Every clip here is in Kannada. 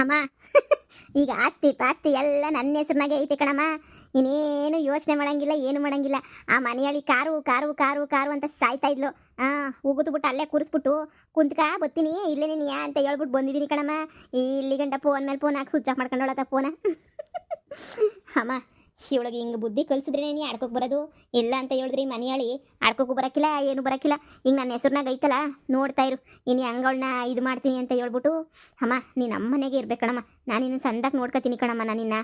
ಅಮ್ಮ ಈಗ ಆಸ್ತಿ ಪಾಸ್ತಿ ಎಲ್ಲ ನನ್ನ ಹೆಸರಿನಾಗೆ ಐತೆ ಕಣಮ್ಮ. ಇನ್ನೇನು ಯೋಚನೆ ಮಾಡಂಗಿಲ್ಲ, ಏನು ಮಾಡಂಗಿಲ್ಲ. ಆ ಮನೆಯಲ್ಲಿ ಕಾರು ಕಾರು ಕಾರು ಕಾರು ಅಂತ ಸಾಯ್ತಾ ಇದ್ಲು. ಉಗಿದ್ಬಿಟ್ಟು ಅಲ್ಲೇ ಕೂರಿಸ್ಬಿಟ್ಟು ಕುಂತ್ಕ ಬತ್ತೀನಿ ಇಲ್ಲೇನೇ ನೀಯಾ ಅಂತ ಹೇಳ್ಬಿಟ್ಟು ಬಂದಿದ್ದೀನಿ ಕಣಮ್ಮ. ಇಲ್ಲಿ ಗಂಟ ಫೋನ್ ಮೇಲೆ ಫೋನ್ ಹಾಕಿ ಸ್ವಿಚ್ ಆಫ್ ಮಾಡ್ಕೊಂಡೋಳತ್ತ ಫೋನ. ಅಮ್ಮ ಇವಳಿಗೆ ಹಿಂಗೆ ಬುದ್ಧಿ ಕಲಿಸಿದ್ರೆ ನೀ ಆಡ್ಕೋಕೆ ಬರೋದು, ಇಲ್ಲ ಅಂತ ಹೇಳಿದ್ರಿ ಮನೆಯಾಳಿ ಆಡ್ಕೋಕು ಬರೋಕ್ಕಿಲ್ಲ, ಏನು ಬರೋಕ್ಕಿಲ್ಲ. ಹಿಂಗೆ ನನ್ನ ಹೆಸ್ರನಾಗ ಐತಲ್ಲ ನೋಡ್ತಾ ಇರು, ಇನ್ನು ಹಂಗವಳನ್ನ ಇದು ಮಾಡ್ತೀನಿ ಅಂತ ಹೇಳ್ಬಿಟ್ಟು. ಅಮ್ಮ ನೀನು ನಮ್ಮ ಮನೆಗೆ ಇರ್ಬೇಕಣಮ್ಮ, ನಾನು ನಿನ್ನ ಸಂದಾಗಿ ನೋಡ್ಕೊತೀನಿ ಕಣಮ್ಮ. ನಾನಿನ್ನ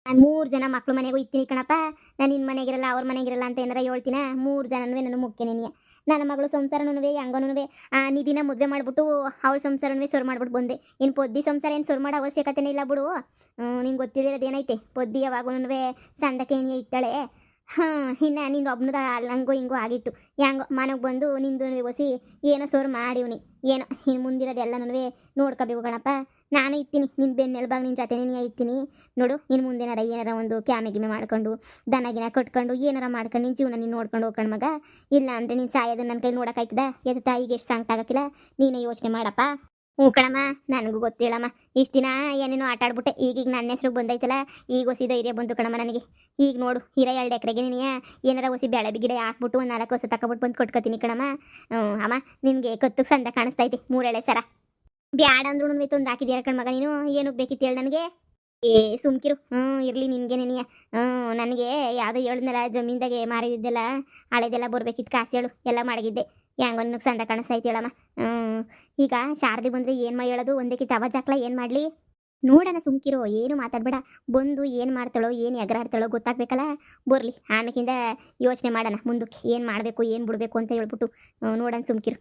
3 ಜನ ಮಕ್ಳು ಮನೆಗೂ ಇರ್ತೀನಿ ಕಣಪ್ಪ. ನಾನು ನಿನ್ನ ಮನೆಗಿರಲ್ಲ ಅವ್ರ ಮನೆಗಿರಲ್ಲ ಅಂತ ಏನಾರ ಹೇಳ್ತೀನ. 3 ಜನನೂ ನನ್ನ ಮುಖ್ಯ ನೀನು. ನನ್ನ ಮಗಳು ಸಂಸಾರನೂ ಹೆಂಗನೂ ನಿಧಿನ ಮದುವೆ ಮಾಡ್ಬಿಟ್ಟು ಅವಳ ಸಂಸಾರನೂ ಸೊರು ಮಾಡ್ಬಿಟ್ಟು ಬಂದೆ. ಇನ್ನು ಪೊದ್ದಿ ಸಂಸಾರ ಏನು ಸೊರು ಮಾಡೋ ಅವಶ್ಯಕತೆನೇ ಇಲ್ಲ ಬಿಡು. ನಿಂಗೆ ಗೊತ್ತಿರೋದು ಏನೈತೆ, ಪೊದ್ದಿ ಯಾವಾಗೂ ಸಂದಕ್ಕೆ ಏನೇ ಇತ್ತಾಳೆ. ಇನ್ನು ನಿಂದು ಒಬ್ಬನದ ಹಂಗೋ ಹಿಂಗೋ ಆಗಿತ್ತು. ಹೆಂಗೋ ಮನೆಗೆ ಬಂದು ನಿಂದು ಒಸಿ ಏನೋ ಸೋರು ಮಾಡಿವ್ನಿ. ಏನೋ ಇನ್ನು ಮುಂದಿರೋದೆಲ್ಲನೂ ನೋಡ್ಕೋಬೇಕು ಕಣಪ್ಪ. ನಾನು ಇರ್ತೀನಿ ನಿನ್ನ ಬೆನ್ನೆಲ್ಬಾಗ ನಿನ್ನ ಜೊತೆ ನೀನು ಇರ್ತೀನಿ ನೋಡು. ಇನ್ನು ಮುಂದೇನಾರ ಏನಾರ ಒಂದು ಕ್ಯಾಮೆ ಮಾಡ್ಕೊಂಡು ದನಗಿನ ಕಟ್ಕೊಂಡು ಏನಾರ ಮಾಡ್ಕೊಂಡು ನಿನ್ನ ಜೀವನ ನೀನು ನೋಡ್ಕೊಂಡು ಹೋಗ್ಕೊಂಡು ಮಗ. ಇಲ್ಲ ಅಂದರೆ ನೀನು ಸಾಯೋದು ನನ್ನ ಕೈ ನೋಡೋಕ್ಕಾಯ್ತದ? ಎತ್ತ ತಾಯಿಗೆ ಎಷ್ಟು ಸಂಕಟ ಆಗಕ್ಕಿಲ್ಲ, ನೀನೇ ಯೋಚನೆ ಮಾಡಪ್ಪ. ಹ್ಞೂ ಕಣಮ್ಮ, ನನಗೂ ಗೊತ್ತಿಲ್ಲಮ್ಮ. ಇಷ್ಟು ದಿನ ಏನೇನೋ ಆಟ ಆಡ್ಬಿಟ್ಟೆ. ಈಗೀಗ ನನ್ನ ಹೆಸ್ರಿಗೆ ಬಂದೈತಲ್ಲ, ಈಗ ಹೊಸಿ ಧೈರ್ಯ ಬಂತು ಕಣಮ್ಮ ನನಗೆ. ಈಗ ನೋಡು, 2 ಎಕರೆಗೆ ನೀನು ಏನಾರ ಹೊಸಿ ಬೆಳೆ ಗಿಡ ಹಾಕ್ಬಿಟ್ಟು 4 ಹೊಸ ತಗೊಬಿಟ್ಟು ಬಂದು ಕೊಟ್ಕೊತೀನಿ ಕಣಮ್ಮ. ಅಮ್ಮ ನಿನಗೆ ಕತ್ತಿಗೆ ಸಂದ ಕಾಣಿಸ್ತೈತೆ 3 ಎಳೆ ಸರ. ಬ್ಯಾಡ ಅಂದ್ರೂ ತಂದು ಹಾಕಿದ್ಯಾರ ಕಣ್ಮಗ ನೀನು. ಏನಕ್ಕೆ ಬೇಕಿತ್ತು ಹೇಳಿ ನನಗೆ? ಸುಮ್ಕಿರು. ಇರಲಿ ನಿನಗೆ ನೆನೆಯ. ನನಗೆ ಯಾವುದೋ ಹೇಳಿದ್ನಲ್ಲ, ಜಮೀನ್ದಾಗೆ ಮಾರಿದ್ದೆಲ್ಲ ಹಳೆದೆಲ್ಲ ಬರ್ಬೇಕಿತ್ತು ಕಾಸು ಹೇಳು, ಎಲ್ಲ ಮಾಡಗಿದ್ದೆ. ಹೆಂಗೊಂದು ಸಂದ ಕಾಣಿಸ್ತೈತಿ ಹೇಳಮ್ಮ. ಈಗ ಶಾರದಿ ಬಂದರೆ ಏನು ಮಾಡಿ ಹೇಳೋದು? ಒಂದಕ್ಕೆ ತವ ಜಾಕ್ಲ ಏನು ಮಾಡಲಿ? ನೋಡೋಣ ಸುಮ್ಕಿರೋ, ಏನು ಮಾತಾಡಬೇಡ. ಬಂದು ಏನು ಮಾಡ್ತಾಳೋ ಏನು ಎಗರಾಡ್ತಾಳೋ ಗೊತ್ತಾಗಬೇಕಲ್ಲ. ಬರಲಿ ಆಮೇಕಿಂದ ಯೋಚನೆ ಮಾಡೋಣ ಮುಂದಕ್ಕೆ ಏನು ಮಾಡಬೇಕು ಏನು ಬಿಡಬೇಕು ಅಂತ ಹೇಳ್ಬಿಟ್ಟು. ನೋಡೋಣ ಸುಮ್ಕಿರು.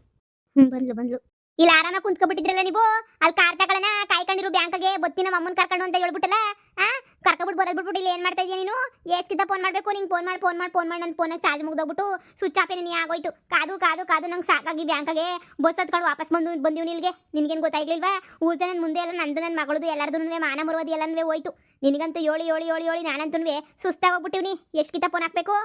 ಬಂದ್ಲು ಇಲ್ಲ ಆರಾಮಾಗಿ ಕುಂತ್ಕೊಬಿಟ್ಟಿದ್ರಲ್ಲ ನೀವು. ಅಲ್ಲಿ ಕಾರ್ ತಗೊಳ್ಳೋಣ ಕಾಯ್ಕೊಂಡಿರು ಬ್ಯಾಂಕ್ಗೆ ಬತ್ತಿ ನಮ್ಮ ಅಮ್ಮನ ಕರ್ಕೊಂಡು ಅಂತ ಹೇಳ್ಬಿಟ್ಟಲ್ಲ. ಕರ್ಕೊಬಿಟ್ಟು ಬರೋದು ಬಿಟ್ಬಿಟ್ಟು ಇಲ್ಲಿ ಏನು ಮಾಡ್ತಾ ಇದೆಯಾ ನೀನು? ಎಷ್ಟಿದ್ದ ಫೋನ್ ಮಾಡಬೇಕು ನಿಂಗೆ? ಫೋನ್ ಮಾಡಿ ನನ್ನ ಫೋನಾಗ ಚಾರ್ಜ್ ಮುಗ್ದೋಗ್ಬಿಟ್ಟು ಸ್ವಿಚ್ ಆಫ್ ನೀ ಆಗೋಯ್ತು. ಕಾದು ನಂಗೆ ಸಾಕಾಗಿ ಬ್ಯಾಂಕ್ಗೆ ಬಸ್ ಹತ್ಕೊಂಡು ವಾಪಸ್ ಬಂದಿವ್ ನಿಲ್ಗೆ. ನಿನ್ಗೇನು ಗೊತ್ತಾಗ್ಲಿಲ್ವಾ? ಊರು ಜನ ಮುಂದೆ ಎಲ್ಲ ನಂದು ನನ್ನ ಮಗಳದು ಎಲ್ಲರದು ಮಾನ ಮರುವುದು ಎಲ್ಲನೂ ಹೋಯ್ತು. ನಿನಗಂತೂ ಹೇಳಿ ನಾನಂತೂ ಸುಸ್ತಾಗೋಗ್ಬಿಟ್ಟಿವ್ನಿ. ಎಷ್ಟಿದ್ದ ಫೋನ್ ಹಾಕ್ಬೇಕು?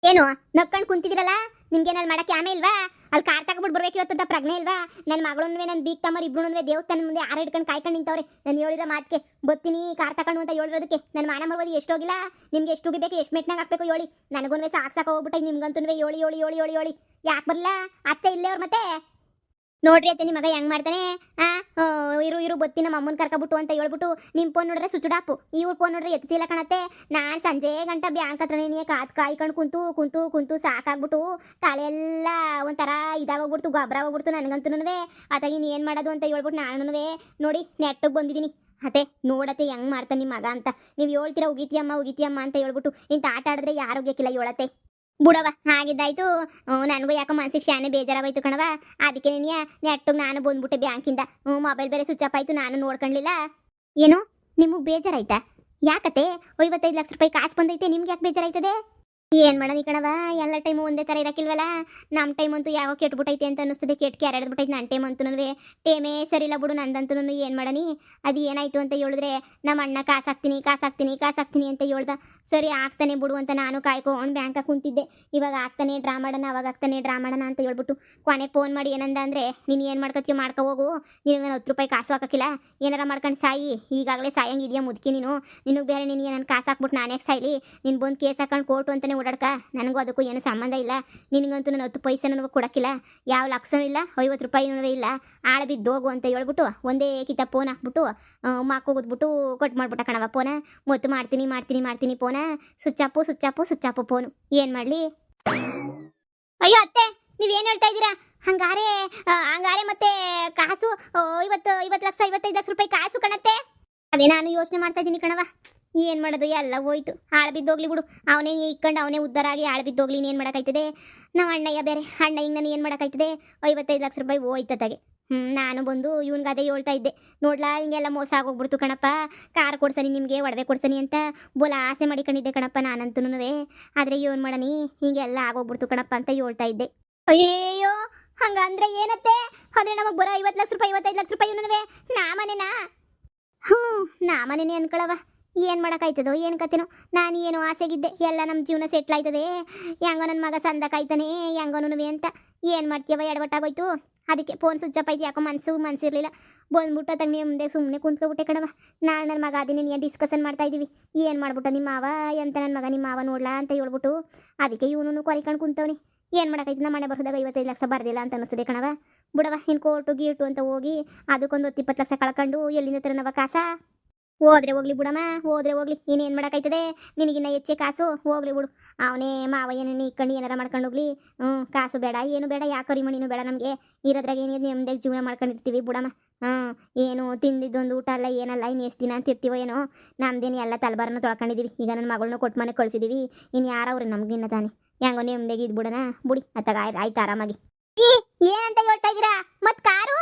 ಏನು ನಕ್ಕೊಂಡು ಕುಂತಿದ್ದೀರಲ್ಲ? ನಿಮ್ಗೇನಲ್ಲಿ ಮಾಡೋಕ್ಕೆ ಆಮೆ ಇಲ್ವಾ? ಅಲ್ಲಿ ಕಾರ್ ತಗೊಬಿಟ್ಟು ಬರ್ಬೇಕು ಇವತ್ತಂತ ಪ್ರಜ್ಞೆ ಇಲ್ವಾ? ನನ್ನ ಮಗಳನ್ನೂ ನನ್ನ ಬೀಗ್ ತಮ್ಮರು ಇಬ್ರು ದೇವಸ್ಥಾನ ಮುಂದೆ ಆರ ಹಿಡ್ಕೊಂಡು ಕಾಯ್ಕೊಂಡು ನಿಂತವ್ರೆ. ನಾನು ಹೇಳಿರೋ ಮಾತಿಗೆ ಬತ್ತೀನಿ ಕಾರ್ ತಗೊಂಡು ಅಂತ ಹೇಳಿರೋದಕ್ಕೆ ನನ್ನ ಮಾನ ಮರುವುದು ಎಷ್ಟೋಗಿಲ್ಲ. ನಿಮ್ಗೆ ಎಷ್ಟು ಹೋಗಿಬೇಕು, ಎಷ್ಟು ಮೆಟ್ನಾಗ ಹಾಕ್ಬೇಕು ಹೇಳಿ. ನನಗೂ ಸಾಕು ಹೋಗ್ಬಿಟ್ಟು ನಿಮ್ಗಂತೂ ಹೇಳಿ ಯಾಕೆ ಬರಲ್ಲ? ಅತ್ತೆ ಇಲ್ಲೇ ಅವ್ರು ಮತ್ತೆ ನೋಡ್ರಿ ಅತ್ತೆ ನಿಮ್ಮ ಮಗ ಹೆಂಗೆ ಮಾಡ್ತಾನೆ. ಇರು ಬತ್ತಿ ನಮ್ಮ ಅಮ್ಮನ ಕರ್ಕೊಬಿಟ್ಟು ಅಂತ ಹೇಳ್ಬಿಟ್ಟು ನಿಮ್ಮ ಫೋನ್ ನೋಡ್ರೆ ಸ್ವಿಚ್ ಆಫ್, ಇವ್ರ ಫೋನ್ ನೋಡ್ರೆ ಎತ್ತಿಲ್ಲ ಕಣತ್ತೆ. ನಾನು ಸಂಜೆ ಗಂಟ ಬ್ಯಾಂಕ್ ಹತ್ರ ನೀನು ಕಾಯ್ಕೊಂಡು ಕುಂತು ಸಾಕಾಗ್ಬಿಟ್ಟು ತಲೆಯೆಲ್ಲ ಒಂಥರ ಇದಾಗೋಗ್ಬಿಡ್ತು, ಗೊಬ್ಬರ ಹೋಗ್ಬಿಡ್ತು ನನಗಂತೂ. ಅದಾಗಿ ನೀನು ಏನು ಮಾಡೋದು ಅಂತ ಹೇಳ್ಬಿಟ್ಟು ನಾನು ನೋಡಿ ನೆಟ್ಟಿಗೆ ಬಂದಿದ್ದೀನಿ. ಅತ್ತೆ ನೋಡತ್ತೆ ಹೆಂಗೆ ಮಾಡ್ತಾನೆ ನಿಮ್ಮ ಮಗ ಅಂತ. ನೀವು ಹೇಳ್ತೀರಾ ಉಗಿತಿಯಮ್ಮ ಅಂತ ಹೇಳ್ಬಿಟ್ಟು ಇಂಥ ಆಟ ಆಡಿದ್ರೆ ಯಾರು ಬೇಕಿಲ್ಲ ಹೇಳತ್ತೆ. ಬುಡವ ಹಾಗಿದ್ದಾಯ್ತು. ನನಗೂ ಯಾಕೋ ಮನಸ್ಸಿಗೆ ಶಾನೆ ಬೇಜಾರಾಗೋಯ್ತು ಕಣವ. ಅದಕ್ಕೆ ನೀನು ನೆಟ್ಟಿಗೆ ನಾನು ಬಂದ್ಬಿಟ್ಟೆ ಬ್ಯಾಂಕಿಂದ. ಮೊಬೈಲ್ ಬೇರೆ ಸ್ವಿಚ್ ಆಫ್ ಆಯಿತು, ನಾನು ನೋಡ್ಕೊಳ್ಳಿಲ್ಲ. ಏನು ನಿಮಗೆ ಬೇಜಾರಾಯ್ತಾ? ಯಾಕತ್ತೆ 55 ಲಕ್ಷ ರೂಪಾಯಿ ಕಾಸು ಬಂದೈತೆ, ನಿಮ್ಗೆ ಯಾಕೆ ಬೇಜಾರಾಯ್ತದೆ? ಏನು ಮಾಡೋದು ಕಣವ, ಎಲ್ಲ ಟೈಮು ಒಂದೇ ಥರ ಇರೋಕ್ಕಿಲ್ವಲ್ಲ. ನಮ್ಮ ಟೈಮ್ ಅಂತೂ ಯಾವ ಕೆಟ್ಬಿಟ್ಟೈತೆ ಅಂತ ಅನ್ನಿಸ್ತದೆ. ಕೆಟ್ಕೆ ಎರಡ್ಬಿಟ್ಟೈತೆ ನನ್ನ ಟೈಮ್ ಅಂತೂ. ಟೇಮೇ ಸರಿಲ್ಲ ಬಿಡು ನಂದಂತೂ. ಏನು ಮಾಡನಿ? ಅದು ಏನಾಯಿತು ಅಂತ ಹೇಳಿದ್ರೆ ನಮ್ಮ ಅಣ್ಣ ಕಾಸು ಹಾಕ್ತೀನಿ ಅಂತ ಹೇಳ್ದ. ಸರಿ ಆಗ್ತಾನೆ ಬಿಡು ಅಂತ ನಾನು ಕಾಯ್ಕೊಂಡು ಬ್ಯಾಂಕಾಗ ಕುಂತಿದ್ದೆ. ಇವಾಗ ಆಗ್ತಾನೆ ಡ್ರಾ ಮಾಡೋಣ, ಅವಾಗ ಆಗ್ತಾನೆ ಡ್ರಾ ಮಾಡೋಣ ಅಂತ ಹೇಳ್ಬಿಟ್ಟು ಕೊನೆಗೆ ಫೋನ್ ಮಾಡಿ ಏನಂದ ಅಂದರೆ, ನೀನು ಏನು ಮಾಡ್ಕೊತೀಯೋ ಮಾಡ್ಕೊ ಹೋಗು, ನಿನಗೆ ನಾನು 10 ರೂಪಾಯಿ ಕಾಸು ಹಾಕೋಕ್ಕಿಲ್ಲ, ಏನಾರ ಮಾಡ್ಕೊಂಡು ಸಾಯಿ, ಈಗಾಗಲೇ ಸಾಯಂಗಿದೆಯಾ ಮುದುಕಿ ನೀನು, ನಿನಗೆ ಬೇರೆ ನೀನು ನನ್ನ ಕಾಸು ಹಾಕ್ಬಿಟ್ಟು ನಾನೇ ಸಾಯ್ಲಿ, ನೀನು ಬಂದು ಕೇಸ್ ಹಾಕೊಂಡು ಕೋರ್ಟು ಅಂತಲೇ ಓಡಾಡ್ಕ. ನನಗೂ ಅದಕ್ಕೂ ಏನು ಸಂಬಂಧ ಇಲ್ಲ. ನಿನಗಂತೂ ನಾನು 10 ಪೈಸೆನೂ ಕೊಡೋಕ್ಕಿಲ್ಲ, ಯಾವ ಲಕ್ಷನೂ ಇಲ್ಲ, 50 ರೂಪಾಯಿನೂ ಇಲ್ಲ, ಆಳು ಬಿದ್ದು ಹೋಗು ಅಂತ ಹೇಳ್ಬಿಟ್ಟು ಒಂದೇ ಕಿತ್ತ ಫೋನ್ ಹಾಕ್ಬಿಟ್ಟು ಮಾಕೋಗಿದ್ಬಿಟ್ಟು ಕಟ್ ಮಾಡ್ಬಿಟ್ಟ ಕಣವ ಫೋನ. ಮತ್ತು ಮಾಡ್ತೀನಿ ಫೋನ ಸ್ವಿಚ್ ಆಫ್ ಫೋನು. ಏನು ಮಾಡಲಿ? ಅಯ್ಯೋ ಅತ್ತೆ ನೀವೇನು ಹೇಳ್ತಾ ಇದ್ದೀರಾ? ಹಂಗಾರೆ ಮತ್ತೆ ಕಾಸು 50 ಲಕ್ಷ 55 ಲಕ್ಷ ರೂಪಾಯಿ ಕಾಸು ಕಣತ್ತೆ. ಅದೇ ನಾನು ಯೋಚನೆ ಮಾಡ್ತಾ ಇದ್ದೀನಿ ಕಣವ. ಏನು ಮಾಡೋದು, ಎಲ್ಲ ಹೋಯ್ತು. ಆಳು ಬಿದ್ದೋಗ್ಲಿ ಬಿಡು, ಅವನೇ ಇಕ್ಕೊಂಡು ಅವನೇ ಉದ್ಧಾರ ಆಗಿ ಆಳು ಬಿದ್ದೋಗ್ಲಿ. ಇನ್ನೇನು ಮಾಡೋಕ್ಕಾಯ್ತದೆ? ನಾವು ಅಣ್ಣಯ್ಯ ಬೇರೆ ಅಣ್ಣ ಹಿಂಗೆ ನಾನು ಏನು ಮಾಡೋಕ್ಕಾಯ್ತದೆ? 55 ಲಕ್ಷ ರೂಪಾಯಿ ಹೋಯ್ತದಾಗೆ. ನಾನು ಬಂದು ಇವ್ನಿಗೆ ಅದೇ ಹೇಳ್ತಾ ಇದ್ದೆ, ನೋಡ್ಲಾ ಹಿಂಗೆಲ್ಲ ಮೋಸ ಆಗೋಗ್ಬಿಡ್ತು ಕಣಪ್ಪ, ಕಾರ್ ಕೊಡ್ಸನಿ ನಿಮಗೆ, ಒಡವೆ ಕೊಡ್ಸನಿ ಅಂತ ಬೋಲ ಆಸೆ ಮಾಡಿಕೊಂಡಿದ್ದೆ ಕಣಪ್ಪ ನಾನಂತೂ. ಆದರೆ ಏನು ಮಾಡನಿ, ಹಿಂಗೆಲ್ಲ ಆಗೋಗ್ಬಿಡ್ತು ಕಣಪ್ಪ ಅಂತ ಹೇಳ್ತಾ ಇದ್ದೆ. ಅಯ್ಯೋ ಹಂಗಂದ್ರೆ ಏನತ್ತೆ? ಅಂದರೆ ನಮಗೆ ಬರೋ 50 ಲಕ್ಷ ರೂಪಾಯಿ 55 ಲಕ್ಷ ರೂಪಾಯಿ ನಾಮನೇನಾ? ನಾಮನೇನೆ ಅನ್ಕೊಳವ. ಏನು ಮಾಡೋಕ್ಕಾಯ್ತದೋ ಏನು ಕತೆನೋ. ನಾನು ಏನೋ ಆಸೆಗಿದ್ದೆ ಎಲ್ಲ ನಮ್ಮ ಜೀವನ ಸೆಟ್ಲ್ ಆಯ್ತದೆ, ಹೆಂಗೋ ನನ್ನ ಮಗ ಸಂದಕಾಯ್ತಾನೆ ಹೆಂಗೋನು ಅಂತ. ಏನು ಮಾಡ್ತೀಯವ, ಎಡವಟ್ಟಾಗೋಯ್ತು. ಅದಕ್ಕೆ ಫೋನ್ ಸ್ವಿಚ್ ಆಫ್ ಆಯ್ತು, ಯಾಕೋ ಮನಸ್ಸಿರಲಿಲ್ಲ. ಬಂದ್ಬಿಟ್ಟು ತಂಗಿ ಮುಂದೆ ಸುಮ್ಮನೆ ಕುಂತ್ಕೊಬಿಟ್ಟೆ ಕಣವ. ನಾನು ನನ್ನ ಮಗ ಅದೀನಿ, ಏನು ಡಿಸ್ಕಷನ್ ಮಾಡ್ತಾ ಇದ್ದೀವಿ. ಏನು ಮಾಡ್ಬಿಟ್ಟ ನಿಮ್ಮ ಮಾವ ಎಂತ ನನ್ನ ಮಗ ನಿಮ್ಮ ಮಾವ ನೋಡ್ಲಾ ಅಂತ ಹೇಳ್ಬಿಟ್ಟು ಅದಕ್ಕೆ ಇವನು ಕೊರಿಕೊಂಡು ಕುಂತವನಿ. ಏನು ಮಾಡೋಕ್ಕಾಯ್ತು, ನಮ್ಮ ಮನೆ ಬರೋದಾಗ 55 ಲಕ್ಷ ಬರ್ದಿಲ್ಲ ಅಂತ ಅನ್ನಿಸ್ತದೆ ಕಣವ. ಬಿಡವ, ಇನ್ನು ಕೋರ್ಟು ಗೀಟು ಅಂತ ಹೋಗಿ ಅದಕ್ಕೊಂದು 20 ಲಕ್ಷ ಕಳ್ಕೊಂಡು ಎಲ್ಲಿಂದ ತರನವ ಕಾಸ. ಹೋದ್ರೆ ಹೋಗ್ಲಿ ಬಿಡಮ್ಮ, ಹೋದ್ರೆ ಹೋಗ್ಲಿ, ಇನ್ನೇನು ಮಾಡೋಕ್ಕಾಯ್ತದೆ, ನಿನಗಿನ್ನ ಹೆಚ್ಚೆ ಕಾಸು ಹೋಗ್ಲಿ ಬಿಡು. ಅವನೇ ಮಾವ ಏನೇನು ಇಕ್ಕಂಡು ಏನಾರ ಮಾಡ್ಕೊಂಡು ಹೋಗ್ಲಿ. ಕಾಸು ಬೇಡ ಏನು ಬೇಡ, ಯಾಕರಿ ಮಣಿನೂ ಬೇಡ ನಮಗೆ. ಇರೋದ್ರಾಗ ಏನಿದೆ ನೆಮ್ಮದಿಯಾಗಿ ಜೀವನ ಮಾಡ್ಕೊಂಡಿರ್ತೀವಿ ಬಿಡಮ್ಮ. ಏನು ತಿಂದಿದ್ದೊಂದು ಊಟ ಅಲ್ಲ ಏನಲ್ಲ, ಇನ್ನು ಎಷ್ಟು ದಿನ ಅಂತ ಇರ್ತೀವೋ ಏನೋ. ನಮ್ದೇನು ಎಲ್ಲ ತಲೆಬಾರನ್ನು ತೊಳ್ಕೊಂಡಿದ್ದೀವಿ. ಈಗ ನನ್ನ ಮಗಳನ್ನೂ ಕೊಟ್ಟು ಮನೆಗೆ ಕಳಿಸಿದ್ದೀವಿ. ಇನ್ನು ಯಾರವ್ರೆ ನಮಗಿನ್ನ ತಾನೆ, ಹೆಂಗೋ ನೆಮ್ಮದಿಯಾಗಿ ಇದ್ಬಿಡೋಣ ಬುಡಿ. ಅತ್ತಾಗ ಆಯ್ತು ಆರಾಮಾಗಿ. ಏನಂತ ಹೇಳ್ತಾ ಇದ್ದೀರಾ? ಮತ್ತು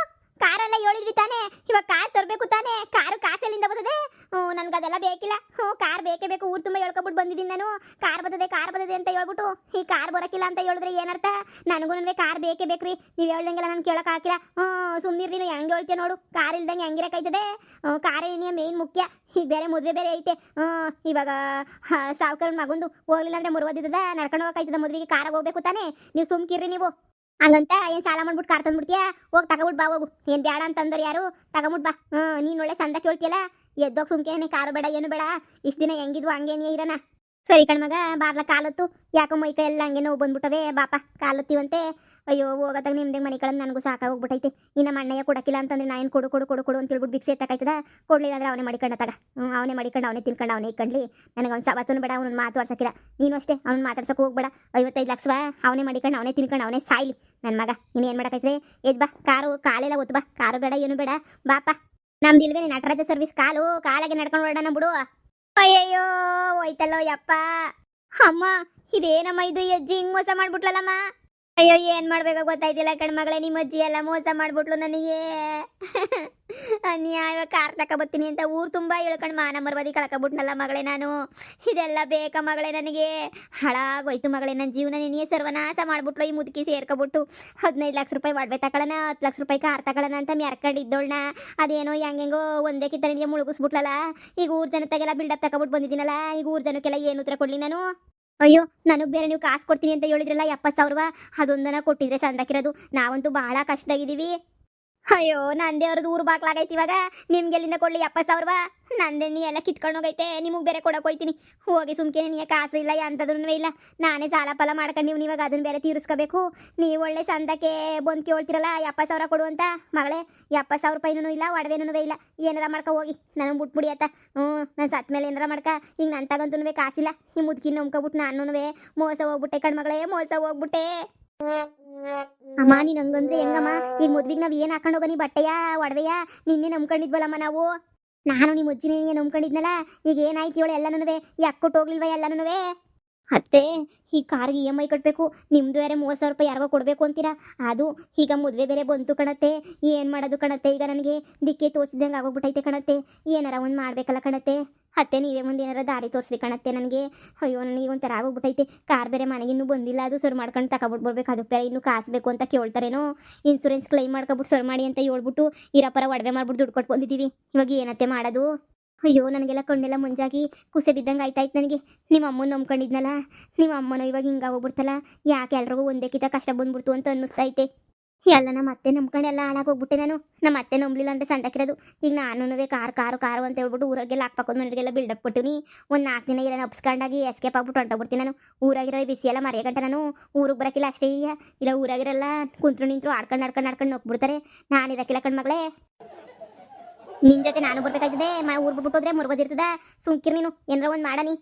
ಕಾರೆಲ್ಲ ಹೇಳಿದ್ವಿ ತಾನೇ, ಇವಾಗ ಕಾರ್ ತರಬೇಕು ತಾನೇ. ಕಾಸೆಲ್ಲಿಂದ ಬರ್ತದೆ? ನನ್ಗೆ ಅದೆಲ್ಲ ಬೇಕಿಲ್ಲ. ಕಾರ್ ಬೇಕೇ ಬೇಕು. ಊರು ತುಂಬ ಹೇಳ್ಕೊಬಿಟ್ಟು ಬಂದಿದ್ದೀನಿ ನಾನು. ಕಾರ್ ಬರ್ತದೆ ಅಂತ ಹೇಳ್ಬಿಟ್ಟು ಈ ಕಾರ್ ಬರೋಕ್ಕಿಲ್ಲ ಅಂತ ಹೇಳಿದ್ರೆ ಏನರ್ಥ? ನನಗೂ ಕಾರ್ ಬೇಕೇ ಬೇಕ್ರಿ. ನೀವು ಹೇಳ್ದಂಗೆಲ್ಲ ನಾನು ಕೇಳೋಕೆ ಹಾಕಿಲ್ಲ. ಸುಮ್ಮನಿರ್ರಿ, ನೀವು ಹೆಂಗೆ ಹೇಳ್ತೀಯ ನೋಡು. ಕಾರ್ ಇಲ್ದಂಗೆ ಹೆಂಗಿರಕ್ಕಾಯ್ತದೆ? ಕಾರೇ ಮೇನ್ ಮುಖ್ಯ. ಈಗ ಬೇರೆ ಮದುವೆ ಬೇರೆ ಐತೆ. ಇವಾಗ ಸಾವುಕಾರನ ಮಗಂದು ಹೋಗ್ಲಿಲ್ಲ ಅಂದರೆ ಮುರುವದಿದ್ದದ, ನಡ್ಕೊಂಡು ಹೋಗಕ್ಕಾಯ್ತದ ಮದುವೆಗೆ ಕಾರಾಗ ಹೋಗ್ಬೇಕು ತಾನೇ. ನೀವು ಸುಮ್ಕಿರ್ರಿ ನೀವು. ಹಂಗಂತ ಏನು ಸಾಲ ಮಾಡ್ಬಿಟ್ಟು ಕಾರ್ ತಂದ್ಬಿಡ್ತೀಯಾ? ಹೋಗಿ ತಗೊಬಿಟ್ಟು ಬಾ ಹೋಗು. ಏನು ಬೇಡ ಅಂತಂದ್ರೆ ಯಾರು? ತಗೊಂಬಿಟ್ಟು ಬಾ. ನೀನು ಒಳ್ಳೆ ಸಂದ ಕೇಳ್ತಿಯಲ್ಲ, ಎದ್ದೋಗಿ ಸುಮ್ಕೇನೆ. ಕಾರು ಬೇಡ ಏನು ಬೇಡ, ಇಷ್ಟು ದಿನ ಹೆಂಗಿದ್ವು ಹಂಗೇನೇ ಇರೋಣ. ಸರಿ ಕಣ್ಮಗ, ಬಾರ್ಲ ಕಾಲತ್ತು ಯಾಕೋ ಮೈಕೈ ಎಲ್ಲ ಹಂಗೆ ನೋವು ಬಂದ್ಬಿಟ್ಟವೆ. ಬಾಪ ಕಾಲತ್ತೀವಂತೆ. ಅಯ್ಯೋ ಹೋಗತ್ತಾಗ ನಿಮ್ದೆ ಮನೆ ಕಡೆ ನನಗೂ ಸಾಕಾಗೋಗ್ಬಿಟ್ಟೈತೆ. ಇನ್ನು ಅಣ್ಣಯ್ಯ ಕೊಡಕ್ಕಿಲ್ಲ ಅಂತಂದ್ರೆ ನಾ ಏನು ಕೊಡು ಅಂತ ಹೇಳ್ಬಿಟ್ಟು ಭಿಕ್ಷೆ ಎತ್ತಕಾಯ್ತದ. ಕೊಡ್ಲಿಲ್ಲ ಅಂದ್ರೆ ಅವನೇ ಮಾಡಿಕೊಂಡತ್ತಾಗ. ಅವನೇ ಮಾಡಿಕೊಂಡು ಅವನೇ ತಿನ್ಕೊಂಡು ಅವನೇ ಇಕ್ಕಂಡ್ಲಿ. ನನಗೆ ಅವ್ನು ಸವಾಸನು ಬೇಡ, ಅವ್ನನ್ನ ಮಾತಾಡ್ಸಕ್ಕಿಲ್ಲ. ನೀನು ಅಷ್ಟೇ, ಅವ್ನು ಮಾತಾಡ್ಸಕ್ಕೆ ಹೋಗ್ಬೇಡ. 55 ಲಕ್ಷ ಅವನೇ ಮಾಡಿಕೊಂಡು ಅವನೇ ತಿನ್ಕೊಂಡು ಅವನೇ ಸಾಯ್ಲಿ ನನ್ನ ಮಗ. ಇನ್ನೇನು ಮಾಡೋಕ್ಕಾಯ್ತದೆ? ಎದ್ ಬಾ, ಕಾಲೆಲ್ಲ ಒತ್ತು ಬಾ. ಕಾರು ಬೇಡ ಏನು ಬೇಡ, ಬಾಪ. ನಮ್ದಿಲ್ವೇ ನಟರಾಜ ಸರ್ವಿಸ್ ಕಾಲಾಗೆ ನಡ್ಕೊಂಡು ಹೊರಡೋಣ ಬಿಡು. ಅಯ್ಯಯ್ಯೋ ಹೋಯ್ತಲ್ಲೋ ಯಪ್ಪ. ಅಮ್ಮ, ಇದೇನಮ್ಮ ಇದು? ಅಜ್ಜಿ ಹಿಂಗ್ ಮೋಸ ಮಾಡ್ಬಿಟ್ಲಲ್ಲಮ್ಮ. ಅಯ್ಯೋ ಏನು ಮಾಡ್ಬೇಕು ಗೊತ್ತಾಯ್ತಿಲ್ಲ ಕಣ್ಮಗಳೇ. ನಿಮ್ಮ ಅಜ್ಜಿ ಎಲ್ಲ ಮೋಸ ಮಾಡ್ಬಿಟ್ಲು ನನಗೆ. ಅನ್ಯಾಯ ಕಾರ್ ತಗೊಬತ್ತೀನಿ ಅಂತ ಊರು ತುಂಬ ಹೇಳ್ಕೊಂಡು ಮಾನ ಮರ್ವಾದಿ ಕಳ್ಕೊಬಿಟ್ನಲ್ಲ ಮಗಳೇ ನಾನು. ಇದೆಲ್ಲ ಬೇಕಾ ಮಗಳೇ ನನಗೆ? ಹಾಳಾಗೋಯ್ತು ಮಗಳೇ ನನ್ನ ಜೀವನ. ನಿನ್ನೆ ಸರ್ವನಾಶ ಮಾಡ್ಬಿಟ್ಲು ಈ ಮುದುಕಿ ಸೇರ್ಕೊಬಿಟ್ಟು. 15 ಲಕ್ಷ ರೂಪಾಯಿ ಒಡವೆ ತಗೊಳ್ಳೋಣ, 10 ಲಕ್ಷ ರೂಪಾಯಿ ಕಾರ್ ತಗೊಳ್ಳೋಣ ಅಂತ ಮೆರ್ಕೊಂಡಿದ್ದೋಳ್ನ. ಅದೇನೋ ಹೆಂಗೆಂಗೋ ಒಂದೇ ಕಿತ್ತ ನಿನಗೆ ಮುಳುಗಿಸ್ಬಿಟ್ಲಲ್ಲ. ಈಗ ಊರು ಜನತೆಗೆಲ್ಲ ಬಿಲ್ಡಪ್ ತಗೊಬಿಟ್ಟು ಬಂದಿದ್ದೀನಲ್ಲ. ಈಗ ಊರು ಜನಕ್ಕೆಲ್ಲ ಏನು ಉತ್ತರ ಕೊಡಲಿ ನಾನು? ಅಯ್ಯೋ, ನನಗೆ ಬೇರೆ ನೀವು ಕಾಸು ಕೊಡ್ತೀನಿ ಅಂತ ಹೇಳಿದ್ರಲ್ಲ 70,000, ಅದೊಂದನ ಕೊಟ್ಟಿದ್ರೆ ಸಂದಕ್ಕಿರೋದು. ನಾವಂತೂ ಭಾಳ ಕಷ್ಟದಾಗಿದ್ದೀವಿ. ಅಯ್ಯೋ, ನಂದೇ ಅವ್ರದ್ದು ಊರು ಬಾಕ್ಲಾಗೈತಿ ಇವಾಗ. ನಿಮ್ಗೆ ಎಲ್ಲಿಂದ ಕೊಡಲಿ 70,000? ನಂದೇ ನೀ ಎಲ್ಲ ಕಿತ್ಕೊಂಡು ಹೋಗೈತೆ. ನಿಮಗೆ ಬೇರೆ ಕೊಡಕ್ಕೆ ಹೋಯ್ತೀನಿ. ಹೋಗಿ ಸುಮ್ಕೆ. ನೀ ಕಾಸು ಇಲ್ಲ, ಎಂಥದ್ರೂ ಇಲ್ಲ. ನಾನೇ ಸಾಲ ಫಲ ಮಾಡ್ಕೊಂಡು ನೀವು ಇವಾಗ ಅದನ್ನ ಬೇರೆ ತೀರಿಸ್ಕೋಬೇಕು. ನೀವು ಒಳ್ಳೆ ಸಂದಕ್ಕೆ ಬಂದು ಕೇಳ್ತಿರಲ್ಲ 70,000 ಕೊಡು ಅಂತ. ಮಗಳೇ, 70,000 ರೂಪಾಯಿನೂ ಇಲ್ಲ, ಒಡವೆನೂ ಇಲ್ಲ. ಏನಾರ ಮಾಡ್ಕೊ ಹೋಗಿ, ನನಗೆ ಬಿಟ್ಬಿಡಿ ಆತ. ನಾನು ಸತ್ ಮೇಲೆ ಏನಾರ ಮಾಡ್ಕ. ಈಗ ನನ್ನ ತಗಂತೂ ಕಾಸಿಲ್ಲ. ಈ ಮುದುಕಿ ನಂಬ್ಕೊಬಿಟ್ಟು ನಾನು ಮೋಸ ಹೋಗ್ಬಿಟ್ಟೆ ಕಣ್ಮಗಳೇ, ಮೋಸ ಹೋಗ್ಬಿಟ್ಟೆ. ಅಮ್ಮ, ನೀನು ಹಂಗಂದ್ರೆ ಹೆಂಗಮ್ಮ? ಈಗ ಮದ್ವಿಗೆ ನಾವು ಏನು ಹಾಕೊಂಡು ಹೋಗೋನಿ? ಬಟ್ಟೆಯ ಒಡವೆಯ? ನಿನ್ನೆ ನಂಬ್ಕೊಂಡಿದ್ವಲ್ಲಮ್ಮ ನಾವು. ನಾನು ನಿಮ್ಮ ಅಜ್ಜಿನೇ ನಂಬ್ಕೊಂಡಿದ್ನಲ್ಲ. ಈಗ ಏನಾಯ್ತು ಇವಳು? ಎಲ್ಲನೂ ಯಾಕೊಟ್ಟು ಹೋಗ್ಲಿಲ್ವ ಎಲ್ಲನೂ? ಅತ್ತೆ, ಈ ಕಾರ್ಗೆ EMI ಕಟ್ಟಬೇಕು. ನಿಮ್ಮದು ಬೇರೆ 30,000 ರೂಪಾಯಿ ಯಾರಿಗೋ ಕೊಡಬೇಕು ಅಂತೀರಾ? ಅದು ಈಗ ಮದುವೆ ಬೇರೆ ಬಂತು ಕಣತ್ತೆ. ಏನು ಮಾಡೋದು ಕಣತ್ತೆ? ಈಗ ನನಗೆ ದಿಕ್ಕೆ ತೋರಿಸಿದಂಗೆ ಆಗೋಗ್ಬಿಟ್ಟೈತೆ ಕಣತ್ತೆ. ಏನಾರ ಒಂದು ಮಾಡಬೇಕಲ್ಲ ಕಣತ್ತೆ. ಅತ್ತೆ, ನೀವೇ ಮುಂದೆ ಏನಾರ ದಾರಿ ತೋರಿಸ್ರಿ ಕಣತ್ತೆ ನನಗೆ. ಅಯ್ಯೋ, ನನಗೆ ಒಂಥರ ಆಗೋಗ್ಬಿಟ್ಟೈತೆ. ಕಾರ್ ಬೇರೆ ಮನೆಗಿನ್ನೂ ಬಂದಿಲ್ಲ. ಅದು ಸರ್ ಮಾಡ್ಕೊಂಡು ತಗೊಬಿಟ್ಟು ಬರ್ಬೇಕು. ಅದಕ್ಕೆ ಬೇರೆ ಇನ್ನೂ ಕಾಸು ಬೇಕು ಅಂತ ಕೇಳ್ತಾರೇನೋ. ಇನ್ಸೂರೆನ್ಸ್ ಕ್ಲೈಮ್ ಮಾಡ್ಕೊಬಿಟ್ಟು ಸರ್ ಮಾಡಿ ಅಂತ ಹೇಳ್ಬಿಟ್ಟು ಇರಪ್ಪರ ಒಡವೆ ಮಾಡ್ಬಿಟ್ಟು ದುಡ್ಡು ಕೊಟ್ಟು ಬಂದಿದ್ದೀವಿ. ಇವಾಗ ಏನತ್ತೆ ಮಾಡೋದು? ಅಯ್ಯೋ, ನನಗೆಲ್ಲ ಕಣ್ಣೆಲ್ಲ ಮುಂಜಾಗಿ ಕುಸೆ ಬಿದ್ದಂಗೆ ಆಯ್ತಾಯ್ತು ನನಗೆ. ನಿಮ್ಮ ಅಮ್ಮನ ನಂಬ್ಕೊಂಡಿದ್ನಲ್ಲ, ನಿಮ್ಮ ಅಮ್ಮನೋ ಇವಾಗ ಹಿಂಗಾಗೋಗ್ಬಿಡ್ತಲ್ಲ. ಯಾಕೆ ಎಲ್ರಿಗೂ ಒಂದೇ ಕಿತ ಕಷ್ಟ ಬಂದ್ಬಿಡ್ತು ಅಂತ ಅನ್ನಿಸ್ತೈತೆ. ಎಲ್ಲ ನಮ್ಮ ಅತ್ತೆ ನಂಬ್ಕೊಂಡು ಎಲ್ಲ ಹಾಳಾಗೋಗ್ಬಿಟ್ಟೆ ನಾನು. ನಮ್ಮ ಅತ್ತೆ ನಂಬಲಿಲ್ಲ ಅಂದರೆ ಸಂತಕ್ಕಿರೋದು. ಈಗ ನಾನು ಕಾರು ಅಂತ ಹೇಳ್ಬಿಟ್ಟು ಊರಾಗೆಲ್ಲ ಹಾಕ್ಬೇಕು ಮನೆಗೆಲ್ಲ ಬಿಲ್ಡಪ್ ಕೊಟ್ಟಿನಿ. ಒಂದು 4 ದಿನ ಎಲ್ಲ ನಪ್ಸ್ಕೊಂಡಾಗಿ ಎಸ್ಕೇಪ್ ಆಗ್ಬಿಟ್ಟು ಹೊಂಟೋಗ್ಬಿಡ್ತೀನಿ ನಾನು. ಊರಾಗಿರೋ ಬಿಸಿ ಎಲ್ಲ ಮರೆಯಗಂಟ ನಾನು ಊರಿಗೆ ಬರೋಕ್ಕಿಲ್ಲ ಅಷ್ಟೇ. ಇಲ್ಲ ಊರಾಗಿರಲ್ಲ ಕುಂತ್ರು ನಿಂತರು ಆಡ್ಕೊಂಡು ನೋಗ್ಬಿಡ್ತಾರೆ. ನಾನು ಇರೋಕ್ಕಿಲ್ಲ ಕಣ್ಮಗಳೇ. ನಿನ್ನ ಜೊತೆ ನಾನು ಬರ್ಬೇಕಾಯ್ತದೆ. ಊರು ಬಿಟ್ಬಿಟ್ಟೋದ್ರೆ ಮುರ್ಗೋದಿರ್ತದ. ಸುಮ್ಕಿರ್ ನೀನು, ಏನಾರ ಒಂದು ಮಾಡನಿ.